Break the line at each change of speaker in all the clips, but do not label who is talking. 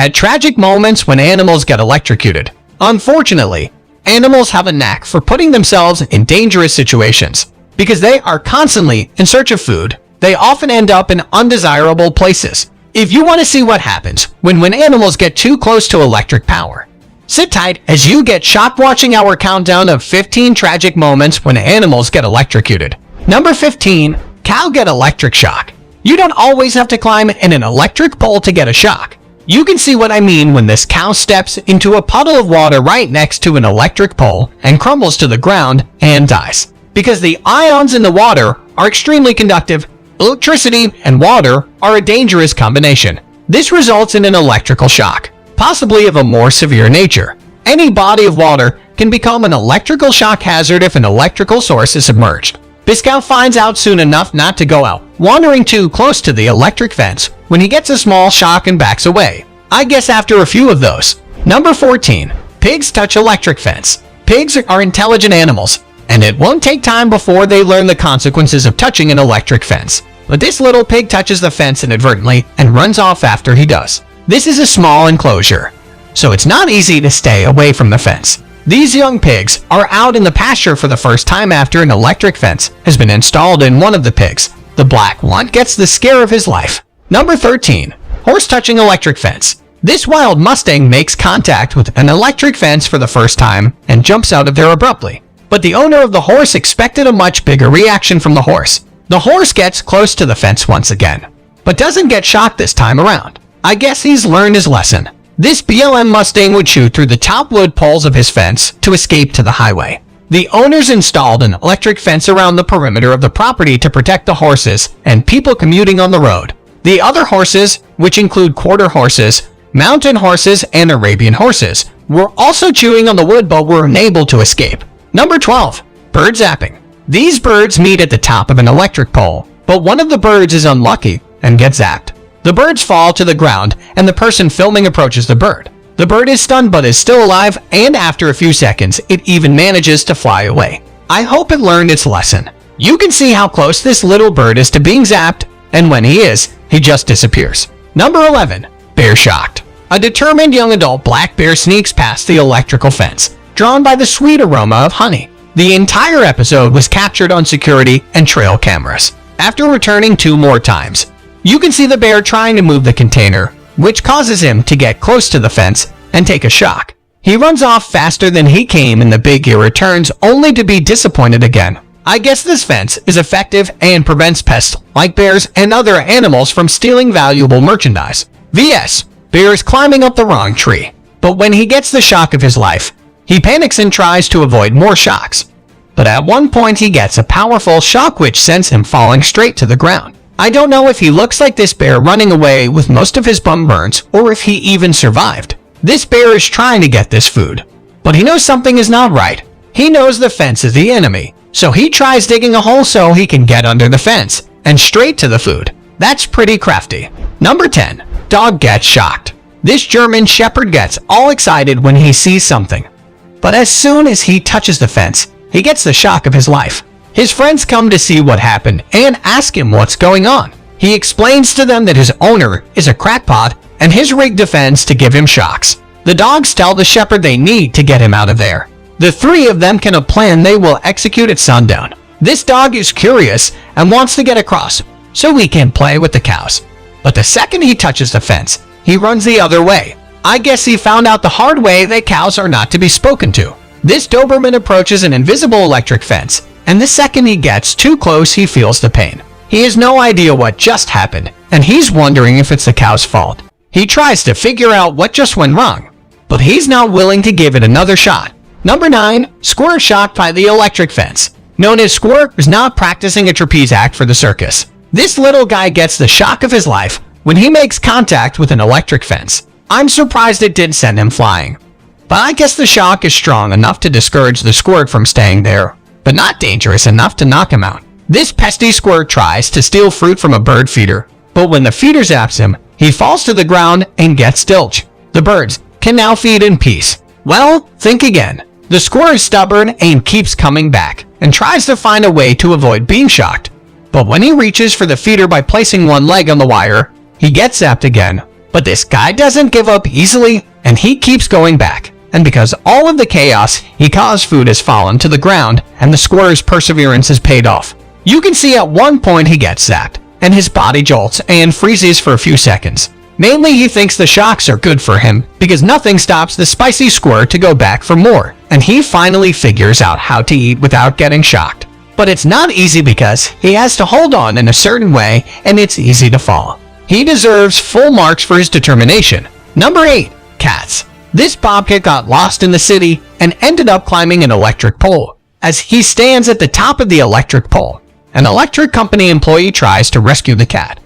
at tragic moments when animals get electrocuted. Unfortunately, animals have a knack for putting themselves in dangerous situations. Because they are constantly in search of food, they often end up in undesirable places. If you want to see what happens when animals get too close to electric power, sit tight as you get shocked watching our countdown of 15 tragic moments when animals get electrocuted. Number 15. Cow get electric shock. You don't always have to climb in an electric pole to get a shock. You can see what I mean when this cow steps into a puddle of water right next to an electric pole and crumbles to the ground and dies. Because the ions in the water are extremely conductive, electricity and water are a dangerous combination. This results in an electrical shock, possibly of a more severe nature. Any body of water can become an electrical shock hazard if an electrical source is submerged. This cow finds out soon enough not to go out wandering too close to the electric fence when he gets a small shock and backs away. I guess after a few of those. Number 14. Pigs touch electric fence. Pigs are intelligent animals, and it won't take time before they learn the consequences of touching an electric fence. But this little pig touches the fence inadvertently and runs off after he does. This is a small enclosure, so it's not easy to stay away from the fence. These young pigs are out in the pasture for the first time after an electric fence has been installed in one of the pigs. The black one gets the scare of his life. Number 13. Horse touching electric fence. This wild Mustang makes contact with an electric fence for the first time and jumps out of there abruptly. But the owner of the horse expected a much bigger reaction from the horse. The horse gets close to the fence once again, but doesn't get shocked this time around. I guess he's learned his lesson. This BLM Mustang would shoot through the top wood poles of his fence to escape to the highway. The owners installed an electric fence around the perimeter of the property to protect the horses and people commuting on the road. The other horses, which include quarter horses, mountain horses, and Arabian horses, were also chewing on the wood but were unable to escape. Number 12. Bird zapping. These birds meet at the top of an electric pole, but one of the birds is unlucky and gets zapped. The birds fall to the ground and the person filming approaches the bird. The bird is stunned but is still alive, and after a few seconds, it even manages to fly away. I hope it learned its lesson. You can see how close this little bird is to being zapped, and when he is, he just disappears. Number 11. Bear shocked. A determined young adult black bear sneaks past the electrical fence, drawn by the sweet aroma of honey. The entire episode was captured on security and trail cameras. After returning 2 more times, you can see the bear trying to move the container, which causes him to get close to the fence and take a shock. He runs off faster than he came and the big ear returns only to be disappointed again. I guess this fence is effective and prevents pests like bears and other animals from stealing valuable merchandise. VS. Bear is climbing up the wrong tree, but when he gets the shock of his life, he panics and tries to avoid more shocks. But at one point he gets a powerful shock which sends him falling straight to the ground. I don't know if he looks like this bear running away with most of his bum burns or if he even survived. This bear is trying to get this food, but he knows something is not right. He knows the fence is the enemy, so he tries digging a hole so he can get under the fence and straight to the food. That's pretty crafty. Number 10. Dog gets shocked. This German Shepherd gets all excited when he sees something, but as soon as he touches the fence, he gets the shock of his life. His friends come to see what happened and ask him what's going on. He explains to them that his owner is a crackpot and his rig defends to give him shocks. The dogs tell the shepherd they need to get him out of there. The 3 of them can a plan they will execute at sundown. This dog is curious and wants to get across so he can play with the cows. But the second he touches the fence, he runs the other way. I guess he found out the hard way that cows are not to be spoken to. This Doberman approaches an invisible electric fence, and the second he gets too close he feels the pain. He has no idea what just happened, and he's wondering if it's the cow's fault. He tries to figure out what just went wrong, but he's not willing to give it another shot. Number 9. Squirrel shocked by the electric fence. Known as Squirrel is now practicing a trapeze act for the circus. This little guy gets the shock of his life when he makes contact with an electric fence. I'm surprised it didn't send him flying, but I guess the shock is strong enough to discourage the squirt from staying there, but not dangerous enough to knock him out. This pesky squirt tries to steal fruit from a bird feeder, but when the feeder zaps him, he falls to the ground and gets stilched. The birds can now feed in peace. Well, think again. The squirt is stubborn and keeps coming back and tries to find a way to avoid being shocked. But when he reaches for the feeder by placing one leg on the wire, he gets zapped again, But this guy doesn't give up easily, and he keeps going back. And because all of the chaos he caused, food has fallen to the ground, and the squirrel's perseverance has paid off. You can see at one point he gets zapped, and his body jolts and freezes for a few seconds. Mainly he thinks the shocks are good for him, because nothing stops the spicy squirrel to go back for more, and he finally figures out how to eat without getting shocked. But it's not easy because he has to hold on in a certain way, and it's easy to fall. He deserves full marks for his determination. Number 8. Cats. This bobcat got lost in the city and ended up climbing an electric pole. As he stands at the top of the electric pole, an electric company employee tries to rescue the cat.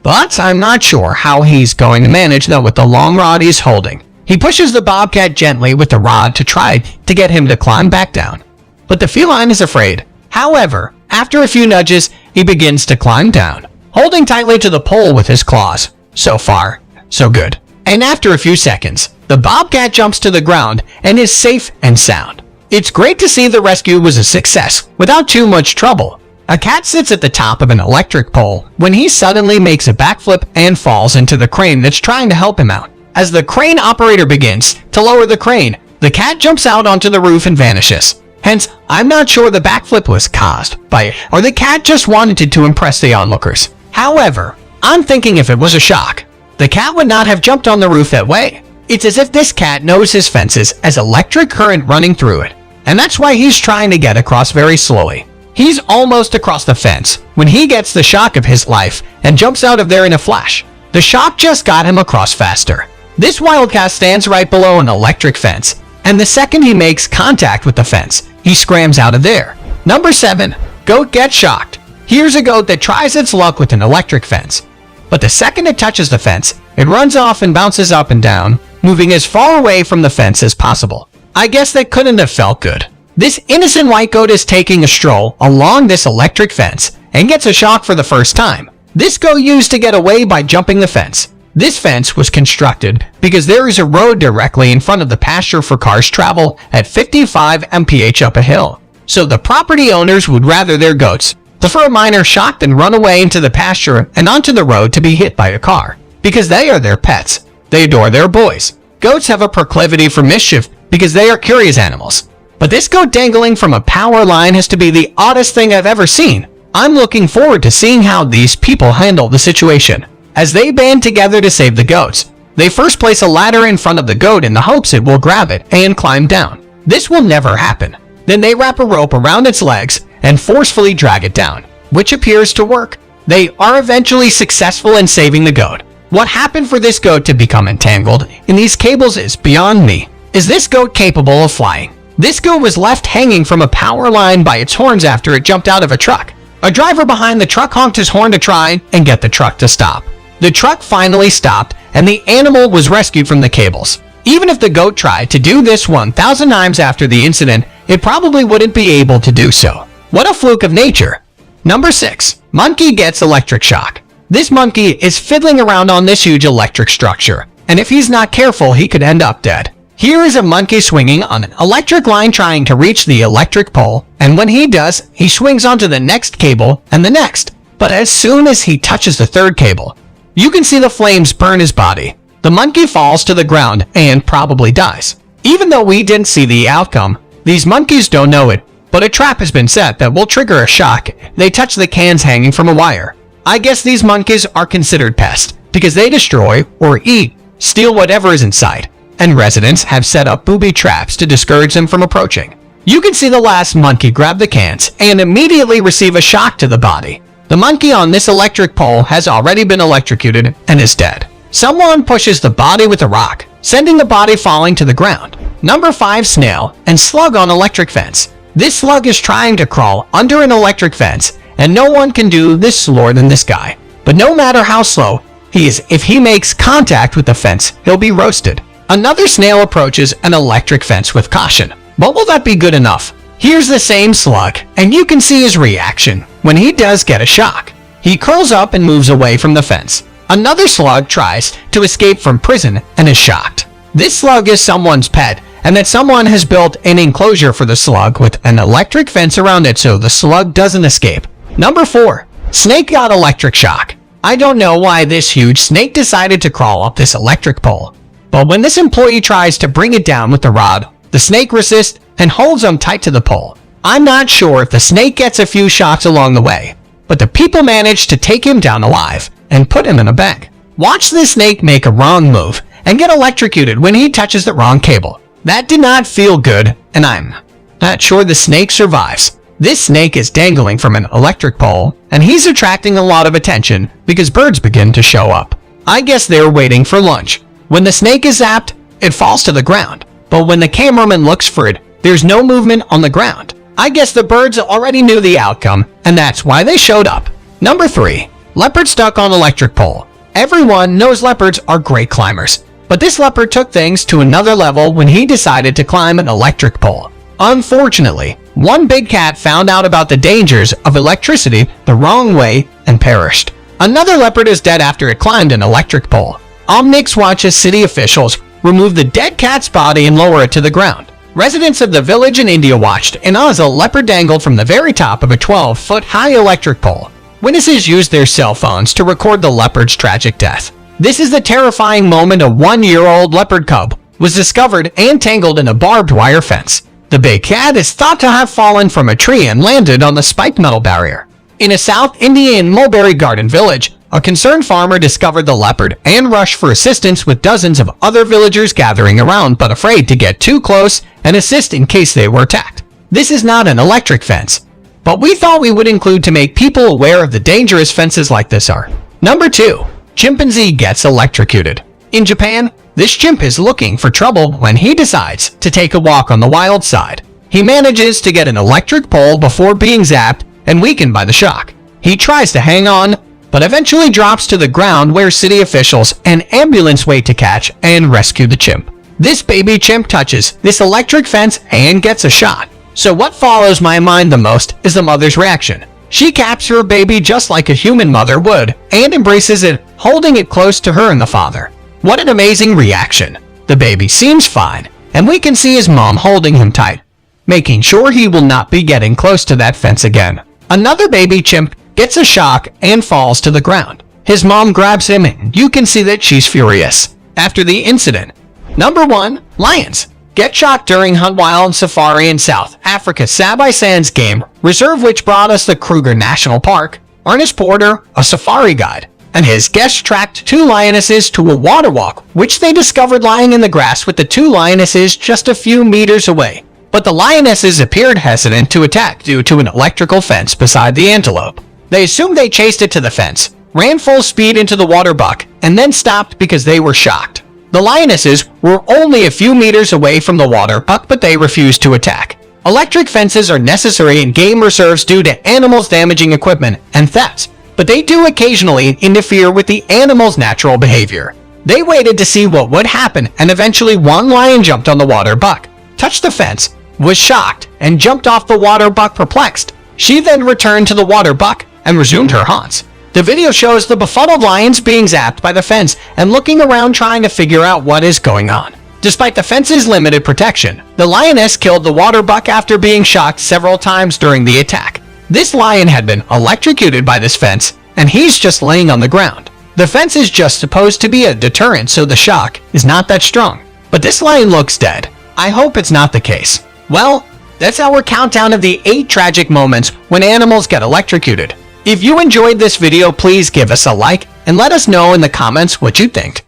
But I'm not sure how he's going to manage that with the long rod he's holding. He pushes the bobcat gently with the rod to try to get him to climb back down. But the feline is afraid. However, after a few nudges, he begins to climb down, holding tightly to the pole with his claws. So far, so good. And after a few seconds, the bobcat jumps to the ground and is safe and sound. It's great to see the rescue was a success without too much trouble. A cat sits at the top of an electric pole when he suddenly makes a backflip and falls into the crane that's trying to help him out. As the crane operator begins to lower the crane, the cat jumps out onto the roof and vanishes. Hence, I'm not sure the backflip was caused by it or the cat just wanted to impress the onlookers. However, I'm thinking if it was a shock, the cat would not have jumped on the roof that way. It's as if this cat knows his fences as electric current running through it, and that's why he's trying to get across very slowly. He's almost across the fence when he gets the shock of his life and jumps out of there in a flash. The shock just got him across faster. This wildcat stands right below an electric fence, and the second he makes contact with the fence, he scrams out of there. Number 7. Goat gets shocked. Here's a goat that tries its luck with an electric fence. But the second it touches the fence, it runs off and bounces up and down, moving as far away from the fence as possible. I guess that couldn't have felt good. This innocent white goat is taking a stroll along this electric fence and gets a shock for the first time. This goat used to get away by jumping the fence. This fence was constructed because there is a road directly in front of the pasture for cars travel at 55 mph up a hill. So the property owners would rather their goats suffer a minor shock than run away into the pasture and onto the road to be hit by a car. Because they are their pets. They adore their boys. Goats have a proclivity for mischief because they are curious animals. But this goat dangling from a power line has to be the oddest thing I've ever seen. I'm looking forward to seeing how these people handle the situation. As they band together to save the goats, they first place a ladder in front of the goat in the hopes it will grab it and climb down. This will never happen. Then they wrap a rope around its legs and forcefully drag it down, which appears to work. They are eventually successful in saving the goat. What happened for this goat to become entangled in these cables is beyond me. Is this goat capable of flying? This goat was left hanging from a power line by its horns after it jumped out of a truck. A driver behind the truck honked his horn to try and get the truck to stop. The truck finally stopped and the animal was rescued from the cables. Even if the goat tried to do this 1,000 times after the incident, it probably wouldn't be able to do so. What a fluke of nature. Number 6. Monkey gets electric shock. This monkey is fiddling around on this huge electric structure, and if he's not careful, he could end up dead. Here is a monkey swinging on an electric line trying to reach the electric pole, and when he does, he swings onto the next cable and the next. But as soon as he touches the third cable, you can see the flames burn his body. The monkey falls to the ground and probably dies. Even though we didn't see the outcome, these monkeys don't know it, but a trap has been set that will trigger a shock. They touch the cans hanging from a wire. I guess these monkeys are considered pests because they destroy or eat, steal whatever is in sight, and residents have set up booby traps to discourage them from approaching. You can see the last monkey grab the cans and immediately receive a shock to the body. The monkey on this electric pole has already been electrocuted and is dead. Someone pushes the body with a rock, sending the body falling to the ground. Number 5. Snail and slug on electric fence. This slug is trying to crawl under an electric fence, and no one can do this slower than this guy. But no matter how slow he is, if he makes contact with the fence, he'll be roasted. Another snail approaches an electric fence with caution. But will that be good enough? Here's the same slug, and you can see his reaction when he does get a shock. He curls up and moves away from the fence. Another slug tries to escape from prison and is shocked. This slug is someone's pet, and that someone has built an enclosure for the slug with an electric fence around it so the slug doesn't escape. Number 4. Snake got electric shock. I don't know why this huge snake decided to crawl up this electric pole, but when this employee tries to bring it down with the rod, the snake resists and holds him tight to the pole. I'm not sure if the snake gets a few shocks along the way, but the people manage to take him down alive and put him in a bag. Watch this snake make a wrong move and get electrocuted when he touches the wrong cable. That did not feel good, and I'm not sure the snake survives. This snake is dangling from an electric pole, and he's attracting a lot of attention because birds begin to show up. I guess they're waiting for lunch. When the snake is zapped, it falls to the ground. But when the cameraman looks for it, there's no movement on the ground. I guess the birds already knew the outcome, and that's why they showed up. Number 3. Leopard stuck on electric pole. Everyone knows leopards are great climbers, but this leopard took things to another level when he decided to climb an electric pole. Unfortunately, one big cat found out about the dangers of electricity the wrong way and perished. Another leopard is dead after it climbed an electric pole. Omnix watches city officials remove the dead cat's body and lower it to the ground. Residents of the village in India watched as a leopard dangled from the very top of a 12-foot-high electric pole. Witnesses used their cell phones to record the leopard's tragic death. This is the terrifying moment a 1-year-old leopard cub was discovered and tangled in a barbed wire fence. The big cat is thought to have fallen from a tree and landed on the spiked metal barrier. In a South Indian mulberry garden village, a concerned farmer discovered the leopard and rushed for assistance with dozens of other villagers gathering around but afraid to get too close and assist in case they were attacked. This is not an electric fence, but we thought we would include to make people aware of the dangerous fences like this are. Number 2. Chimpanzee gets electrocuted. In Japan, this chimp is looking for trouble when he decides to take a walk on the wild side. He manages to get an electric pole before being zapped and weakened by the shock. He tries to hang on, but eventually drops to the ground where city officials and ambulance wait to catch and rescue the chimp. This baby chimp touches this electric fence and gets a shot. So what follows my mind the most is the mother's reaction. She captures her baby just like a human mother would and embraces it, holding it close to her and the father. What an amazing reaction. The baby seems fine, and we can see his mom holding him tight, making sure he will not be getting close to that fence again. Another baby chimp gets a shock and falls to the ground. His mom grabs him and you can see that she's furious. After the incident. Number 1. Lions get shocked during hunt while safari in South Africa's Sabai Sands Game Reserve, which brought us the Kruger National Park. Ernest Porter, a safari guide, and his guests tracked 2 lionesses to a water walk, which they discovered lying in the grass with the 2 lionesses just a few meters away. But the lionesses appeared hesitant to attack due to an electrical fence beside the antelope. They assumed they chased it to the fence, ran full speed into the water buck, and then stopped because they were shocked. The lionesses were only a few meters away from the water buck, but they refused to attack. Electric fences are necessary in game reserves due to animals damaging equipment and thefts, but they do occasionally interfere with the animal's natural behavior. They waited to see what would happen, and eventually one lion jumped on the water buck, touched the fence, was shocked, and jumped off the water buck perplexed. She then returned to the water buck and resumed her haunts. The video shows the befuddled lions being zapped by the fence and looking around trying to figure out what is going on. Despite the fence's limited protection, the lioness killed the water buck after being shocked several times during the attack. This lion had been electrocuted by this fence, and he's just laying on the ground. The fence is just supposed to be a deterrent, so the shock is not that strong. But this lion looks dead. I hope it's not the case. Well, that's our countdown of the 8 tragic moments when animals get electrocuted. If you enjoyed this video, please give us a like and let us know in the comments what you think.